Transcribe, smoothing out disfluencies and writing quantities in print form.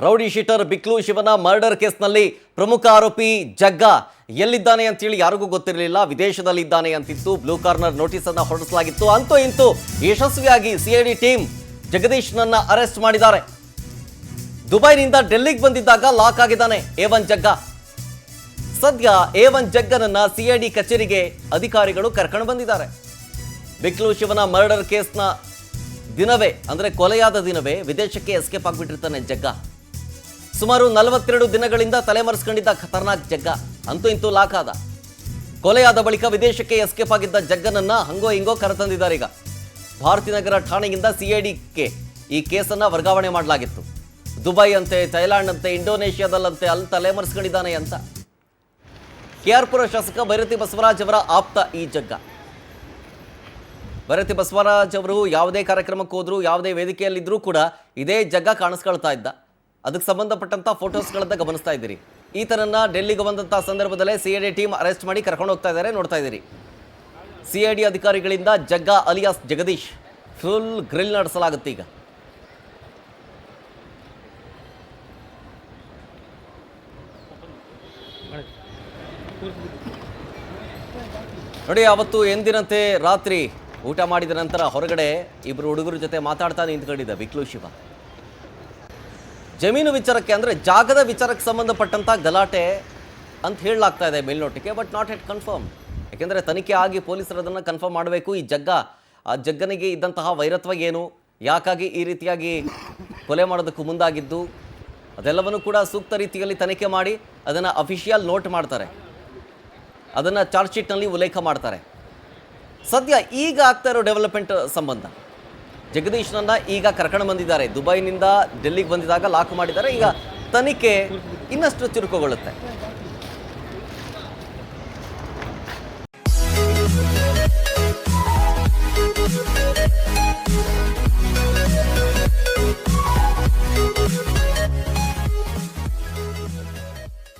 Rowdy sheeter ಬಿಕ್ಲು ಶಿವನ murder ಕೇಸ್ನಲ್ಲಿ ಪ್ರಮುಖ ಆರೋಪಿ ಜಗ್ಗ ಎಲ್ಲಿದ್ದಾನೆ ಅಂತೇಳಿ ಯಾರಿಗೂ ಗೊತ್ತಿರಲಿಲ್ಲ. ವಿದೇಶದಲ್ಲಿದ್ದಾನೆ ಅಂತಿತ್ತು. ಬ್ಲೂ ಕಾರ್ನರ್ ನೋಟಿಸ್ ಅನ್ನು ಹೊರಡಿಸಲಾಗಿತ್ತು. ಅಂತೂ ಇಂತೂ ಯಶಸ್ವಿಯಾಗಿ ಸಿಐಡಿ ಟೀಮ್ ಜಗದೀಶ್ನನ್ನ ಅರೆಸ್ಟ್ ಮಾಡಿದ್ದಾರೆ. ದುಬೈನಿಂದ ಡೆಲ್ಲಿಗೆ ಬಂದಿದ್ದಾಗ ಲಾಕ್ ಆಗಿದ್ದಾನೆ A1 ಜಗ್ಗ. ಸದ್ಯ A1 ಜಗ್ಗನನ್ನ ಸಿಐಡಿ ಕಚೇರಿಗೆ ಅಧಿಕಾರಿಗಳು ಕರ್ಕೊಂಡು ಬಂದಿದ್ದಾರೆ. ಬಿಕ್ಲು ಶಿವನ ಮರ್ಡರ್ ಕೇಸ್ನ ದಿನವೇ ಅಂದರೆ ಕೊಲೆಯಾದ ದಿನವೇ ವಿದೇಶಕ್ಕೆ ಎಸ್ಕೇಪ್ ಆಗಿಬಿಟ್ಟಿರ್ತಾನೆ ಜಗ್ಗ. ಸುಮಾರು 42 ದಿನಗಳಿಂದ ತಲೆಮರೆಸ್ಕೊಂಡಿದ್ದ ಖತರ್ನಾಕ್ ಜಗ್ಗ ಅಂತೂ ಇಂತೂ ಲಾಕ್ ಆದ. ಕೊಲೆಯಾದ ಬಳಿಕ ವಿದೇಶಕ್ಕೆ ಎಸ್ಕೇಪ್ ಆಗಿದ್ದ ಜಗ್ಗನನ್ನ ಹಂಗೋ ಹಿಂಗೋ ಕರೆತಂದಿದ್ದಾರೆ. ಈಗ ಭಾರತೀನಗರ ಠಾಣೆಯಿಂದ ಸಿಐಡಿಗೆ ಈ ಕೇಸನ್ನ ವರ್ಗಾವಣೆ ಮಾಡಲಾಗಿತ್ತು. ದುಬೈ ಅಂತೆ, ಥೈಲ್ಯಾಂಡ್ ಅಂತೆ, ಇಂಡೋನೇಷ್ಯಾದಲ್ಲಂತೆ ಅಲ್ಲಿ ತಲೆಮರೆಸ್ಕೊಂಡಿದ್ದಾನೆ ಅಂತ. KR ಪುರ ಶಾಸಕ ಭೈರತಿ ಬಸವರಾಜ್ ಅವರ ಆಪ್ತ ಈ ಜಗ್ಗ. ಭೈರತಿ ಬಸವರಾಜ್ ಅವರು ಯಾವುದೇ ಕಾರ್ಯಕ್ರಮಕ್ಕೆ ಹೋದ್ರು, ಯಾವುದೇ ವೇದಿಕೆಯಲ್ಲಿದ್ದರೂ ಕೂಡ ಇದೇ ಜಗ್ಗ ಕಾಣಿಸ್ಕೊಳ್ತಾ ಇದ್ದ. ಅದಕ್ಕೆ ಸಂಬಂಧಪಟ್ಟಂತ ಫೋಟೋಸ್ಗಳನ್ನ ಗಮನಿಸ್ತಾ ಇದ್ದೀರಿ. ಈತನನ್ನ ಡೆಲ್ಲಿಗೆ ಬಂದಂಥ ಸಂದರ್ಭದಲ್ಲೇ ಸಿಐಡಿ ಟೀಮ್ ಅರೆಸ್ಟ್ ಮಾಡಿ ಕರ್ಕೊಂಡು ಹೋಗ್ತಾ ಇದ್ದಾರೆ, ನೋಡ್ತಾ ಇದ್ದೀರಿ. ಸಿಐಡಿ ಅಧಿಕಾರಿಗಳಿಂದ ಜಗ್ಗ ಅಲಿಯಾಸ್ ಜಗದೀಶ್ ಫುಲ್ ಗ್ರಿಲ್ ನಡೆಸಲಾಗುತ್ತೆ. ಈಗ ನೋಡಿ, ಅವತ್ತು ಎಂದಿನಂತೆ ರಾತ್ರಿ ಊಟ ಮಾಡಿದ ನಂತರ ಹೊರಗಡೆ ಇಬ್ಬರು ಹುಡುಗರ ಜೊತೆ ಮಾತಾಡ್ತಾ ನಿಂತ್ಕೊಂಡಿದ್ದ ಬಿಕ್ಲು ಶಿವ. ಜಮೀನು ವಿಚಾರಕ್ಕೆ ಅಂದರೆ ಜಾಗದ ವಿಚಾರಕ್ಕೆ ಸಂಬಂಧಪಟ್ಟಂಥ ಗಲಾಟೆ ಅಂತ ಹೇಳಲಾಗ್ತಾ ಇದೆ ಮೇಲ್ನೋಟಕ್ಕೆ, ಬಟ್ ನಾಟ್ ಎಟ್ ಕನ್ಫರ್ಮ್. ಯಾಕೆಂದರೆ ತನಿಖೆ ಆಗಿ ಪೊಲೀಸರು ಅದನ್ನು ಕನ್ಫರ್ಮ್ ಮಾಡಬೇಕು. ಈ ಜಗ್ಗನಿಗೆ ಇದ್ದಂತಹ ವೈರತ್ವ ಏನು, ಯಾಕಾಗಿ ಈ ರೀತಿಯಾಗಿ ಕೊಲೆ ಮಾಡೋದಕ್ಕೂ ಮುಂದಾಗಿದ್ದು, ಅದೆಲ್ಲವನ್ನು ಕೂಡ ಸೂಕ್ತ ರೀತಿಯಲ್ಲಿ ತನಿಖೆ ಮಾಡಿ ಅದನ್ನು ಅಫಿಷಿಯಲ್ ನೋಟ್ ಮಾಡ್ತಾರೆ, ಅದನ್ನು ಚಾರ್ಜ್ ಶೀಟ್ನಲ್ಲಿ ಉಲ್ಲೇಖ ಮಾಡ್ತಾರೆ. ಸದ್ಯ ಈಗ ಆಗ್ತಾ ಇರೋ ಡೆವಲಪ್ಮೆಂಟ್ ಸಂಬಂಧ ಜಗದೀಶ್ನನ್ನ ಈಗ ಕರ್ಕೊಂಡು ಬಂದಿದ್ದಾರೆ. ದುಬೈನಿಂದ ಡೆಲ್ಲಿಗೆ ಬಂದಿದ್ದಾಗ ಲಾಕ್ ಮಾಡಿದ್ದಾರೆ. ಈಗ ತನಿಖೆ ಇನ್ನಷ್ಟು ಚುರುಕುಗೊಳ್ಳುತ್ತೆ.